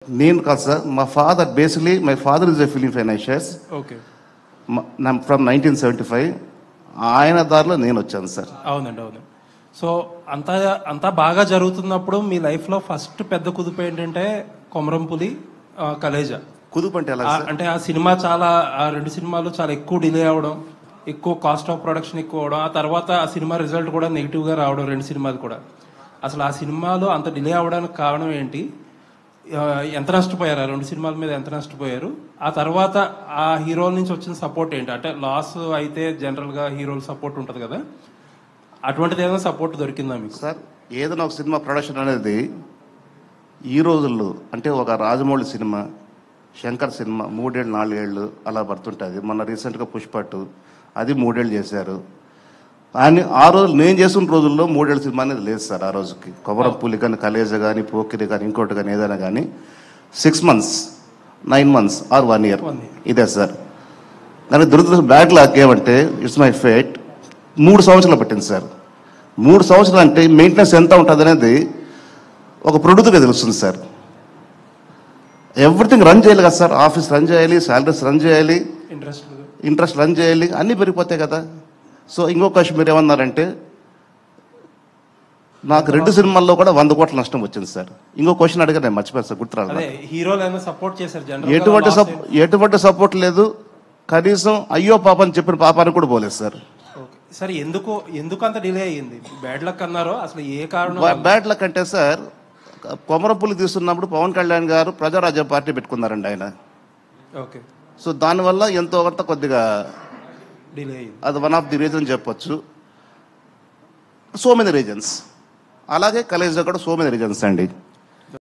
నేను కాదు సార్, మా father basically my father is a film financiers. Okay. From 1975 ఆయన దారిలో నేను వచ్చాను సార్. అవునండి, అవును. సో అంతా అంతా బాగా జరుగుతున్నప్పుడు మీ లైఫ్లో ఫస్ట్ పెద్ద కుదుపు ఏంటంటే కొమరంపులి, కలేజా. కుదుపు అంటే ఎలా సార్? అంటే ఆ సినిమా ఆ రెండు సినిమాలు చాలా ఎక్కువ డిలే అవడం, ఎక్కువ కాస్ట్ ఆఫ్ ప్రొడక్షన్ ఎక్కువ అవడం, ఆ తర్వాత ఆ సినిమా రిజల్ట్ కూడా నెగిటివ్గా రావడం, రెండు సినిమాలు కూడా. అసలు ఆ సినిమాలు అంత డిలే అవడానికి కారణం ఏంటి? ఎంత నష్టపోయారు? ఆ రెండు సినిమాల మీద ఎంత నష్టపోయారు? ఆ తర్వాత ఆ హీరోల నుంచి వచ్చిన సపోర్ట్ ఏంటి? అంటే లాస్ అయితే జనరల్గా హీరోల సపోర్ట్ ఉంటుంది కదా, అటువంటిది ఏదైనా సపోర్ట్ దొరికిందా మీకు? సార్, ఏదైనా ఒక సినిమా ప్రొడక్షన్ అనేది ఈ రోజుల్లో అంటే ఒక రాజమౌళి సినిమా, శంకర్ సినిమా 3 ఏళ్ళు 4 ఏళ్ళు అలా పడుతుంటుంది. మొన్న రీసెంట్గా పుష్పట్టు అది 3 ఏళ్ళు చేశారు. కానీ ఆ రోజు నేను చేసిన రోజుల్లో 3 ఏళ్ళ సినిమా అనేది లేదు సార్. ఆ రోజుకి కొమరంపులి కానీ, కలేజా కానీ, పోకిరి కానీ, ఇంకోటి కానీ ఏదైనా కానీ 6 months 9 months ఆర్ 1 year ఇదే సార్. కానీ దురదృష్టం బ్యాడ్ లాక్ ఏమంటే ఇట్స్ మై ఫేట్ 3 సంవత్సరాలు పట్టింది సార్. 3 సంవత్సరాలు అంటే మెయింటెనెన్స్ ఎంత ఉంటుంది అనేది ఒక ప్రొడ్యూసర్గా తెలుస్తుంది సార్. ఎవ్రీథింగ్ రన్ చేయాలి కదా సార్, ఆఫీస్ రన్ చేయాలి, శాలరీస్ రన్ చేయాలి, ఇంట్రెస్ట్ రన్ చేయాలి, అన్నీ పెరిగిపోతాయి కదా. సో ఇంకో క్వశ్చన్ మీరు ఏమన్నారంటే నాకు 2 సినిమాల్లో కూడా 100 కోట్ల నష్టం వచ్చింది సార్. ఇంకో క్వశ్చన్ అడిగా నేను మర్చిపోయాను సార్, గుర్తురాలి. ఎటువంటి సపోర్ట్ లేదు, కనీసం అయ్యో పాప అని చెప్పిన పాపానికి కూడా పోలేదు సార్. సార్ ఎందుకు అంత డిలే అయ్యింది? బ్యాడ్ లక్ అన్నారో, అసలు ఏ కారణం? బ్యాడ్ లక్ అంటే సార్, కొమరంపులి తీస్తున్నప్పుడు పవన్ కళ్యాణ్ గారు ప్రజారాజ్యం పార్టీ పెట్టుకున్నారండి ఆయన. ఓకే. సో దానివల్ల ఎంతో కొంత కొద్దిగా డిలే అయ్యింది. అది వన్ ఆఫ్ ది రీజన్ చెప్పొచ్చు. So many reasons. అలాగే కలేజా కూడా సో మెనీ రీజన్స్ అండి.